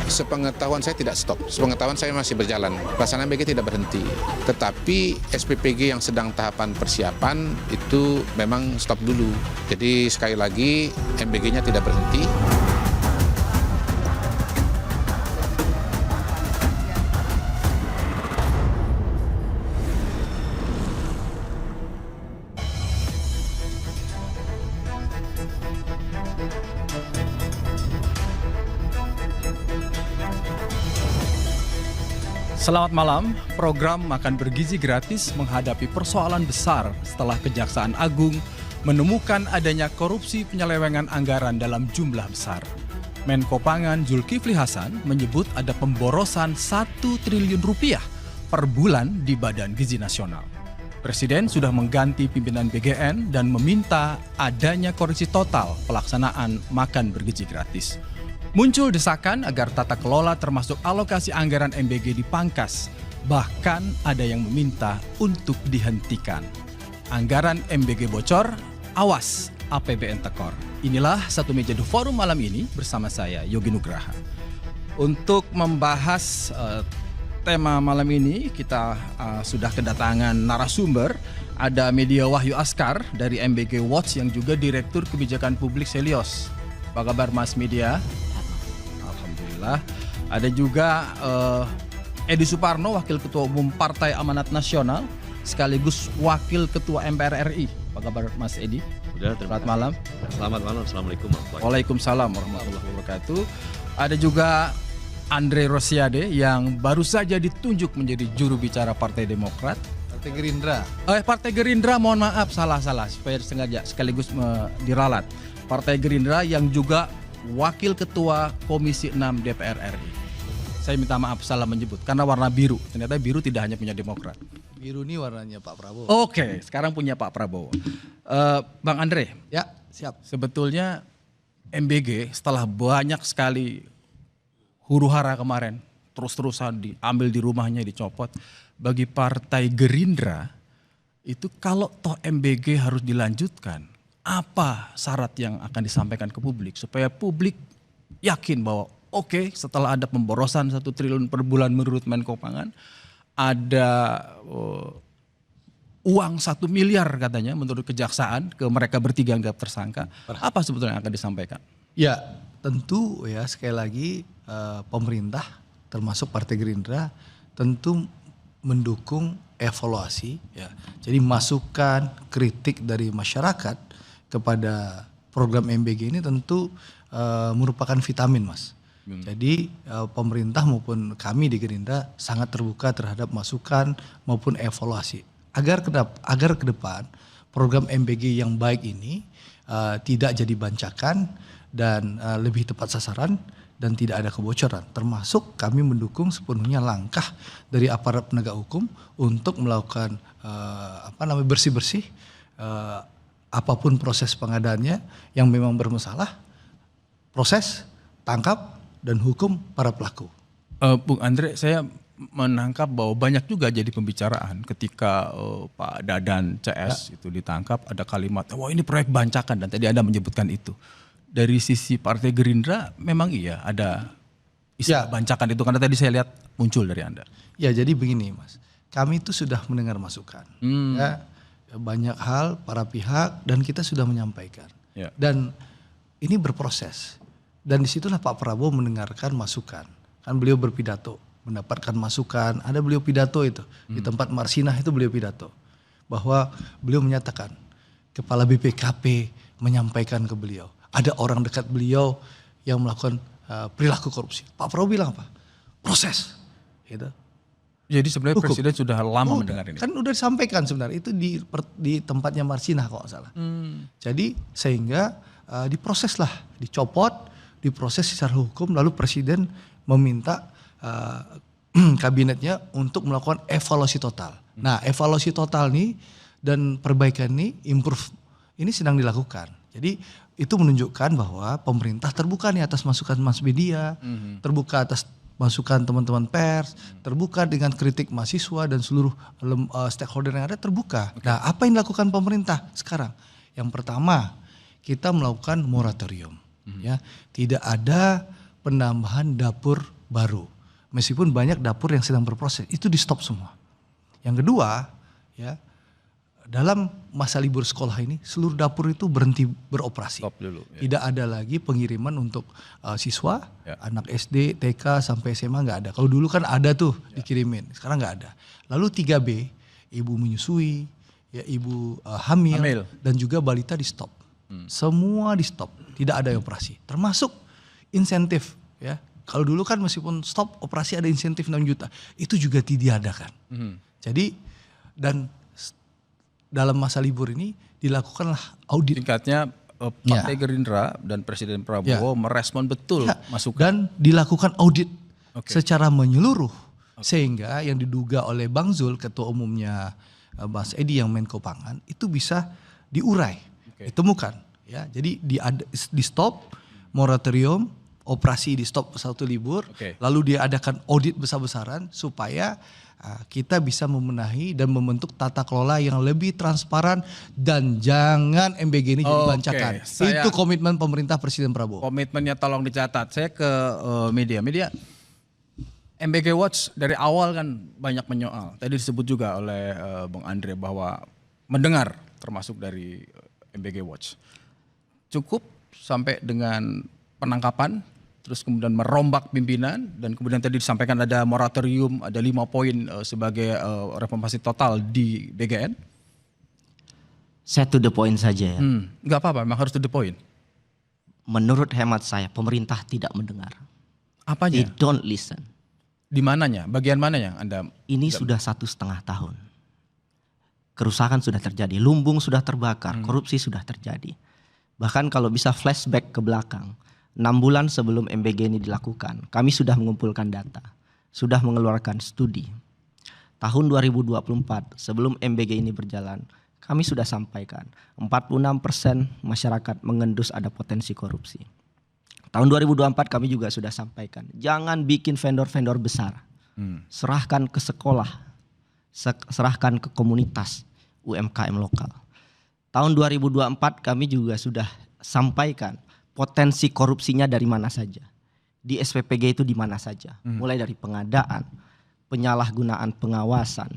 Sepengetahuan saya tidak stop, sepengetahuan saya masih berjalan. Pelaksanaan MBG tidak berhenti. Tetapi SPPG yang sedang tahapan persiapan itu memang stop dulu. Jadi sekali lagi MBG-nya tidak berhenti. Selamat malam, program Makan Bergizi Gratis menghadapi persoalan besar setelah Kejaksaan Agung menemukan adanya korupsi penyelewengan anggaran dalam jumlah besar. Menko Pangan Zulkifli Hasan menyebut ada pemborosan 1 triliun rupiah per bulan di Badan Gizi Nasional. Presiden sudah mengganti pimpinan BGN dan meminta adanya koreksi total pelaksanaan Makan Bergizi Gratis. Muncul desakan agar tata kelola termasuk alokasi anggaran MBG dipangkas. Bahkan ada yang meminta untuk dihentikan. Anggaran MBG bocor, awas APBN tekor. Inilah Satu Meja The Forum malam ini bersama saya Yogi Nugraha. Untuk membahas tema malam ini kita sudah kedatangan narasumber. Ada Media Wahyu Askar dari MBG Watch yang juga Direktur Kebijakan Publik Selios. Apa kabar Mas Media? Ada juga Edi Suparno, Wakil Ketua Umum Partai Amanat Nasional, sekaligus Wakil Ketua MPR RI. Apa kabar Mas Edi? Selamat malam. Selamat malam, Assalamualaikum warahmatullahi wabarakatuh. Waalaikumsalam warahmatullahi wabarakatuh. Ada juga Andre Rosiade yang baru saja ditunjuk menjadi juru bicara Partai Demokrat. Partai Gerindra. Partai Gerindra, mohon maaf, salah supaya sengaja sekaligus diralat. Partai Gerindra yang juga Wakil Ketua Komisi 6 DPR RI. Saya minta maaf salah menyebut karena warna biru. Ternyata biru tidak hanya punya Demokrat. Biru ini warnanya Pak Prabowo. Oke, sekarang punya Pak Prabowo. Bang Andre. Ya, siap. Sebetulnya MBG setelah banyak sekali huru-hara kemarin, terus-terusan diambil di rumahnya, dicopot. Bagi Partai Gerindra, itu kalau toh MBG harus dilanjutkan, apa syarat yang akan disampaikan ke publik supaya publik yakin bahwa oke, setelah ada pemborosan 1 triliun per bulan menurut Menko Pangan, ada uang 1 miliar katanya menurut Kejaksaan ke mereka bertiga yang tersangka. Apa sebetulnya yang akan disampaikan? Ya, tentu ya sekali lagi pemerintah termasuk Partai Gerindra tentu mendukung evaluasi ya. Jadi masukan, kritik dari masyarakat kepada program MBG ini tentu merupakan vitamin, Mas. Jadi pemerintah maupun kami di Gerindra sangat terbuka terhadap masukan maupun evaluasi agar ke depan program MBG yang baik ini tidak jadi bancakan dan lebih tepat sasaran dan tidak ada kebocoran. Termasuk kami mendukung sepenuhnya langkah dari aparat penegak hukum untuk melakukan bersih-bersih apapun proses pengadaannya yang memang bermasalah, proses, tangkap, dan hukum para pelaku. Bung Andre, saya menangkap bahwa banyak juga jadi pembicaraan ketika Pak Dadan CS itu ditangkap, ada kalimat, wah ini proyek bancakan, dan tadi Anda menyebutkan itu. Dari sisi Partai Gerindra memang iya ada istilah bancakan itu, karena tadi saya lihat muncul dari Anda. Ya jadi begini Mas, kami itu sudah mendengar masukan. Ya, banyak hal para pihak dan kita sudah menyampaikan dan ini berproses dan disitulah Pak Prabowo mendengarkan masukan, kan beliau berpidato mendapatkan masukan, ada beliau pidato itu di tempat Marsinah itu beliau pidato bahwa beliau menyatakan kepala BPKP menyampaikan ke beliau ada orang dekat beliau yang melakukan perilaku korupsi. Pak Prabowo bilang apa? Proses gitu. Jadi sebenarnya hukum. Presiden sudah lama mendengar ini. Kan udah disampaikan sebenarnya itu di tempatnya Marsinah kalau nggak salah. Jadi sehingga diproseslah, dicopot, diproses secara hukum, lalu Presiden meminta kabinetnya untuk melakukan evaluasi total. Nah evaluasi total nih dan perbaikan nih, improve ini sedang dilakukan. Jadi itu menunjukkan bahwa pemerintah terbuka nih atas masukan mass media, terbuka atas masukan teman-teman pers, terbuka dengan kritik mahasiswa dan seluruh stakeholder yang ada terbuka. Nah, apa yang dilakukan pemerintah sekarang? Yang pertama, kita melakukan moratorium. Ya, tidak ada penambahan dapur baru. Meskipun banyak dapur yang sedang berproses, itu di stop semua. Yang kedua, ya, dalam masa libur sekolah ini seluruh dapur itu berhenti beroperasi. Stop dulu. Ya. Tidak ada lagi pengiriman untuk siswa, anak SD, TK sampai SMA nggak ada. Kalau dulu kan ada tuh dikirimin, sekarang nggak ada. Lalu 3B, ibu menyusui, ya ibu hamil dan juga balita di stop. Semua di stop, tidak ada operasi. Termasuk insentif, ya. Kalau dulu kan meskipun stop operasi ada insentif 6 juta, itu juga ditiadakan. Jadi dan dalam masa libur ini dilakukanlah audit. Singkatnya Partai Gerindra dan Presiden Prabowo merespon betul masukan. Dan dilakukan audit secara menyeluruh. Sehingga yang diduga oleh Bang Zul, ketua umumnya Mas Edi yang Menko Pangan, itu bisa diurai, ditemukan. Ya, jadi di stop, moratorium, operasi di stop satu libur, lalu diadakan audit besar-besaran supaya kita bisa membenahi dan membentuk tata kelola yang lebih transparan dan jangan MBG ini jadi bancakan. Itu komitmen pemerintah Presiden Prabowo. Komitmennya tolong dicatat. Saya ke media. MBG Watch dari awal kan banyak menyoal. Tadi disebut juga oleh Bang Andre bahwa mendengar termasuk dari MBG Watch. Cukup sampai dengan penangkapan, terus kemudian merombak pimpinan, dan kemudian tadi disampaikan ada moratorium, ada 5 poin sebagai reformasi total di BGN. Saya to the point saja ya. Nggak apa-apa, memang harus to the point. Menurut hemat saya, pemerintah tidak mendengar. Apanya? They don't listen. Di mananya? Bagian mananya Anda? Ini sudah 1,5 tahun. Kerusakan sudah terjadi, lumbung sudah terbakar, korupsi sudah terjadi. Bahkan kalau bisa flashback ke belakang, 6 bulan sebelum MBG ini dilakukan, kami sudah mengumpulkan data, sudah mengeluarkan studi. Tahun 2024 sebelum MBG ini berjalan, kami sudah sampaikan 46% masyarakat mengendus ada potensi korupsi. Tahun 2024 kami juga sudah sampaikan, jangan bikin vendor-vendor besar, serahkan ke sekolah, serahkan ke komunitas UMKM lokal. Tahun 2024 kami juga sudah sampaikan potensi korupsinya dari mana saja. Di SPPG itu di mana saja. Mulai dari pengadaan, penyalahgunaan pengawasan.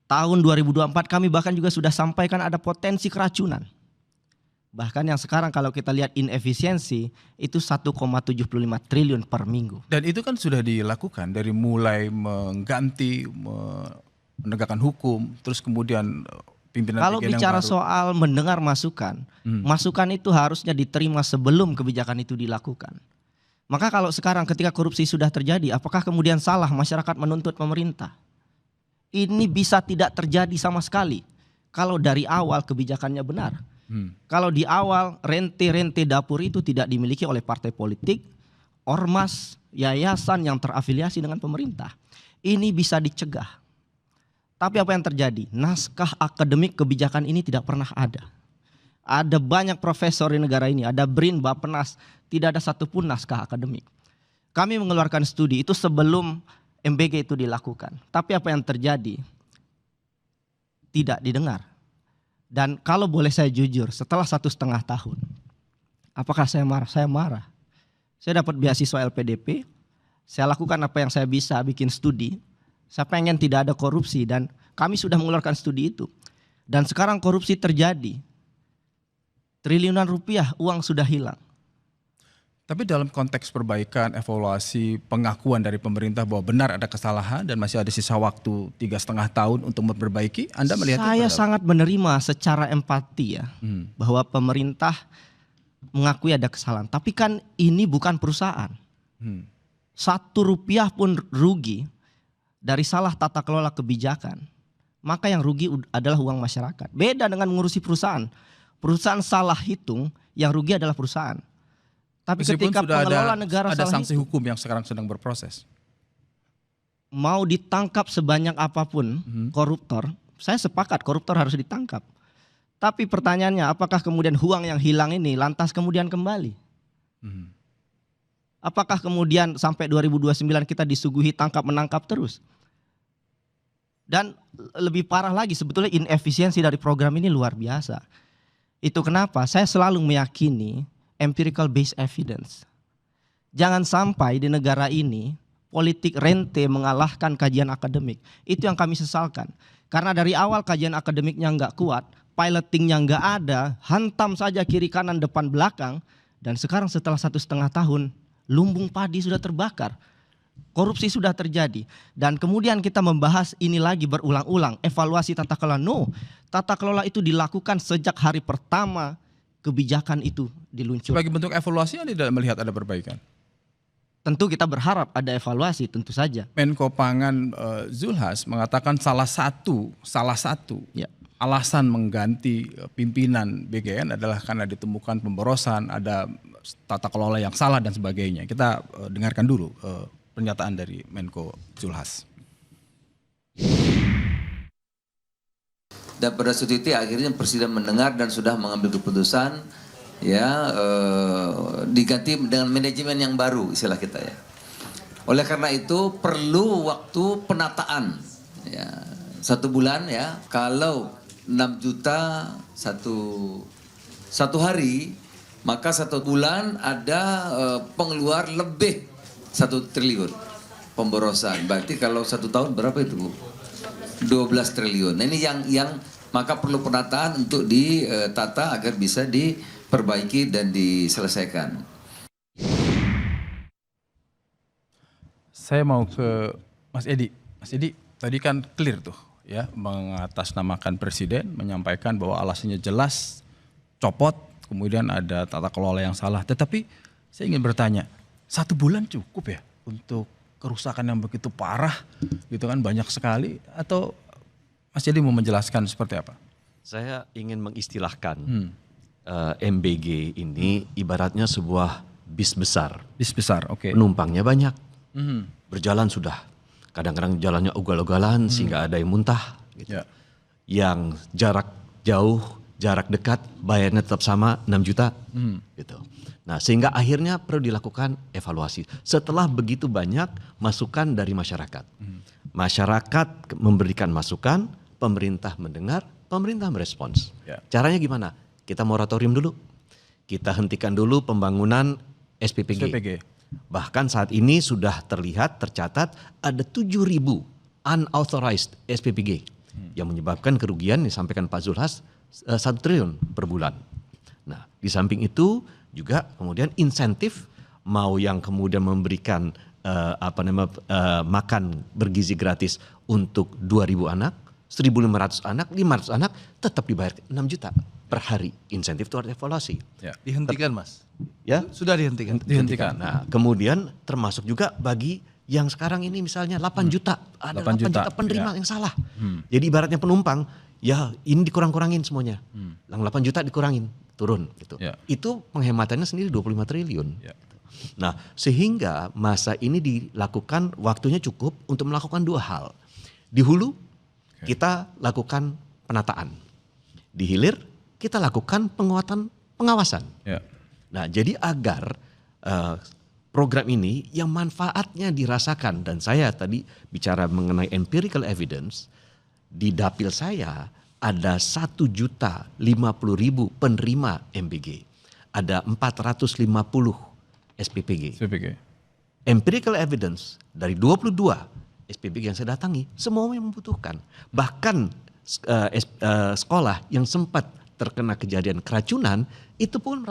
Tahun 2024 kami bahkan juga sudah sampaikan ada potensi keracunan. Bahkan yang sekarang kalau kita lihat inefisiensi itu 1,75 triliun per minggu. Dan itu kan sudah dilakukan dari mulai mengganti, menegakkan hukum, terus kemudian pimpinan kalau bicara soal mendengar masukan, masukan itu harusnya diterima sebelum kebijakan itu dilakukan. Maka kalau sekarang ketika korupsi sudah terjadi, apakah kemudian salah masyarakat menuntut pemerintah? Ini bisa tidak terjadi sama sekali kalau dari awal kebijakannya benar. Kalau di awal rente-rente dapur itu tidak dimiliki oleh partai politik, ormas, yayasan yang terafiliasi dengan pemerintah. Ini bisa dicegah. Tapi apa yang terjadi? Naskah akademik kebijakan ini tidak pernah ada. Ada banyak profesor di negara ini, ada BRIN, Bappenas, tidak ada satupun naskah akademik. Kami mengeluarkan studi itu sebelum MBG itu dilakukan. Tapi apa yang terjadi? Tidak didengar. Dan kalau boleh saya jujur, setelah 1,5 tahun, apakah saya marah? Saya marah. Saya dapat beasiswa LPDP, saya lakukan apa yang saya bisa, bikin studi. Saya pengen tidak ada korupsi dan kami sudah mengeluarkan studi itu. Dan sekarang korupsi terjadi. Triliunan rupiah uang sudah hilang. Tapi dalam konteks perbaikan, evaluasi, pengakuan dari pemerintah bahwa benar ada kesalahan dan masih ada sisa waktu 3,5 tahun untuk memperbaiki, Anda melihat saya sangat menerima secara empati ya, bahwa pemerintah mengakui ada kesalahan. Tapi kan ini bukan perusahaan. 1 rupiah pun rugi dari salah tata kelola kebijakan, maka yang rugi adalah uang masyarakat. Beda dengan mengurusi perusahaan. Perusahaan salah hitung, yang rugi adalah perusahaan. Tapi meskipun ketika pengelola negara ada salah sanksi hitung, hukum yang sekarang sedang berproses. Mau ditangkap sebanyak apapun koruptor, saya sepakat koruptor harus ditangkap. Tapi pertanyaannya, apakah kemudian uang yang hilang ini lantas kemudian kembali? Apakah kemudian sampai 2029 kita disuguhi tangkap menangkap terus? Dan lebih parah lagi, sebetulnya inefisiensi dari program ini luar biasa. Itu kenapa saya selalu meyakini empirical based evidence. Jangan sampai di negara ini politik rente mengalahkan kajian akademik. Itu yang kami sesalkan. Karena dari awal kajian akademiknya nggak kuat, pilotingnya nggak ada, hantam saja kiri kanan depan belakang, dan sekarang setelah 1,5 tahun, lumbung padi sudah terbakar. Korupsi sudah terjadi. Dan kemudian kita membahas ini lagi berulang-ulang, evaluasi tata kelola. No, tata kelola itu dilakukan sejak hari pertama kebijakan itu diluncurkan. Sebagai bentuk evaluasi yang tidak melihat ada perbaikan. Tentu kita berharap ada evaluasi, tentu saja. Menko Pangan Zulhas mengatakan salah satu Ya. alasan mengganti pimpinan BGN adalah karena ditemukan pemborosan, ada tata kelola yang salah dan sebagainya. Kita dengarkan dulu pernyataan dari Menko Zulhas. Dan pada saat itu akhirnya Presiden mendengar dan sudah mengambil keputusan, ya diganti dengan manajemen yang baru, istilah kita ya. Oleh karena itu perlu waktu penataan, ya 1 bulan ya. Kalau 6 juta satu hari, maka 1 bulan ada pengeluar lebih 1 triliun pemborosan. Berarti kalau 1 tahun berapa itu, Bu? 12 triliun. Nah, ini yang maka perlu penataan untuk ditata agar bisa diperbaiki dan diselesaikan. Saya mau ke Mas Edi. Mas Edi, tadi kan clear tuh ya, mengatasnamakan Presiden, menyampaikan bahwa alasannya jelas, copot, kemudian ada tata kelola yang salah. Tetapi saya ingin bertanya, 1 bulan cukup ya untuk kerusakan yang begitu parah gitu kan, banyak sekali, atau Mas Edi mau menjelaskan seperti apa? Saya ingin mengistilahkan MBG ini ibaratnya sebuah bis besar. Bis besar, oke. Penumpangnya banyak, berjalan sudah. Kadang-kadang jalannya ugal-ugalan sehingga ada yang muntah. Gitu. Ya. Yang jarak jauh, jarak dekat, bayarnya tetap sama 6 juta. Gitu. Nah, sehingga akhirnya perlu dilakukan evaluasi. Setelah begitu banyak masukan dari masyarakat. Masyarakat memberikan masukan, pemerintah mendengar, pemerintah merespons. Ya. Caranya gimana? Kita moratorium dulu. Kita hentikan dulu pembangunan SPPG. Bahkan saat ini sudah tercatat ada 7.000 unauthorized SPPG yang menyebabkan kerugian disampaikan Pak Zulhas 1 triliun per bulan. Nah, di samping itu juga kemudian insentif mau yang kemudian memberikan makan bergizi gratis untuk 2.000 anak, 1.500 anak, 500 anak tetap dibayar 6 juta per hari. Insentif itu harus evaluasi. Ya. Dihentikan, Mas. Ya, Sudah dihentikan. Dihentikan. Nah, kemudian termasuk juga bagi yang sekarang ini misalnya 8 juta, ada 8 juta penerima yang salah. Jadi ibaratnya penumpang, ya ini dikurang-kurangin semuanya. Yang 8 juta dikurangin, turun gitu. Ya. Itu penghematannya sendiri 25 triliun. Ya. Nah, sehingga masa ini dilakukan waktunya cukup untuk melakukan 2 hal. Di hulu kita lakukan penataan. Di hilir kita lakukan penguatan pengawasan. Ya. Nah, jadi agar program ini yang manfaatnya dirasakan, dan saya tadi bicara mengenai empirical evidence, di dapil saya ada 1.050.000 penerima MBG, ada 450 SPPG. Empirical evidence dari 22 SPPG yang saya datangi, semua yang membutuhkan. Bahkan sekolah yang sempat terkena kejadian keracunan, itu pun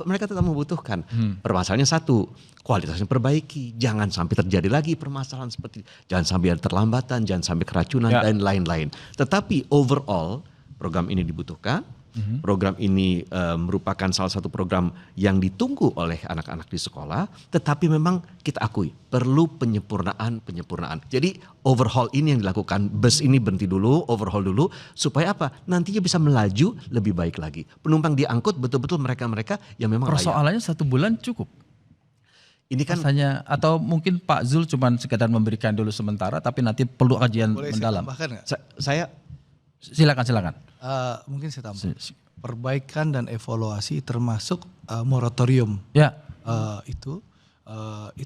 mereka tetap membutuhkan. Permasalahannya satu, kualitasnya perbaiki, jangan sampai terjadi lagi permasalahan seperti, jangan sampai ada terlambatan, jangan sampai keracunan dan lain-lain. Tetapi overall program ini dibutuhkan. Program ini merupakan salah satu program yang ditunggu oleh anak-anak di sekolah, tetapi memang kita akui perlu penyempurnaan. Jadi overhaul ini yang dilakukan, bus ini berhenti dulu, overhaul dulu, supaya apa? Nantinya bisa melaju lebih baik lagi. Penumpang diangkut betul-betul mereka-mereka yang memang layak. Persoalannya 1 bulan cukup. Ini kan Rasanya, atau mungkin Pak Zul cuma sekedar memberikan dulu sementara, tapi nanti perlu kajian Boleh mendalam. saya tambahkan nggak? saya Silakan. Mungkin saya tambah. Perbaikan dan evaluasi termasuk moratorium. Ya. Itu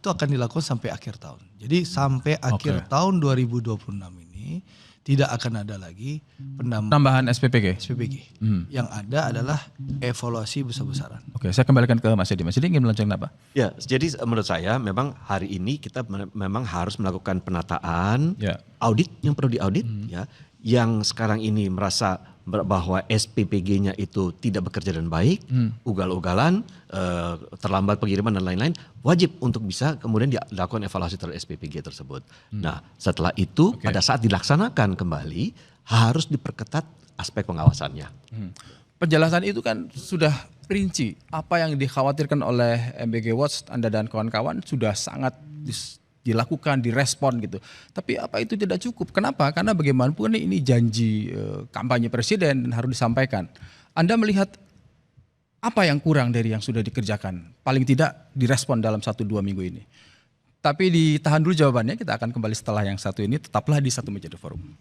akan dilakukan sampai akhir tahun. Jadi sampai akhir tahun 2026 ini tidak akan ada lagi penambahan Tambahan SPPG. SPPG. Yang ada adalah evaluasi besar-besaran. Oke, saya kembalikan ke Mas Edi. Mas Edi ingin melancang apa? Ya, jadi menurut saya memang hari ini kita memang harus melakukan penataan, Ya. audit yang perlu diaudit, ya. Yang sekarang ini merasa bahwa SPPG-nya itu tidak bekerja dengan baik, ugal-ugalan, terlambat pengiriman dan lain-lain, wajib untuk bisa kemudian dilakukan evaluasi terhadap SPPG tersebut. Nah, setelah itu pada saat dilaksanakan kembali harus diperketat aspek pengawasannya. Penjelasan itu kan sudah rinci. Apa yang dikhawatirkan oleh MBG Watch, Anda dan kawan-kawan sudah sangat dilakukan, direspon gitu. Tapi apa itu tidak cukup? Kenapa? Karena bagaimanapun ini janji kampanye presiden dan harus disampaikan. Anda melihat apa yang kurang dari yang sudah dikerjakan? Paling tidak direspon dalam 1-2 minggu ini. Tapi ditahan dulu jawabannya, kita akan kembali setelah yang satu ini. Tetaplah di Satu Meja The Forum.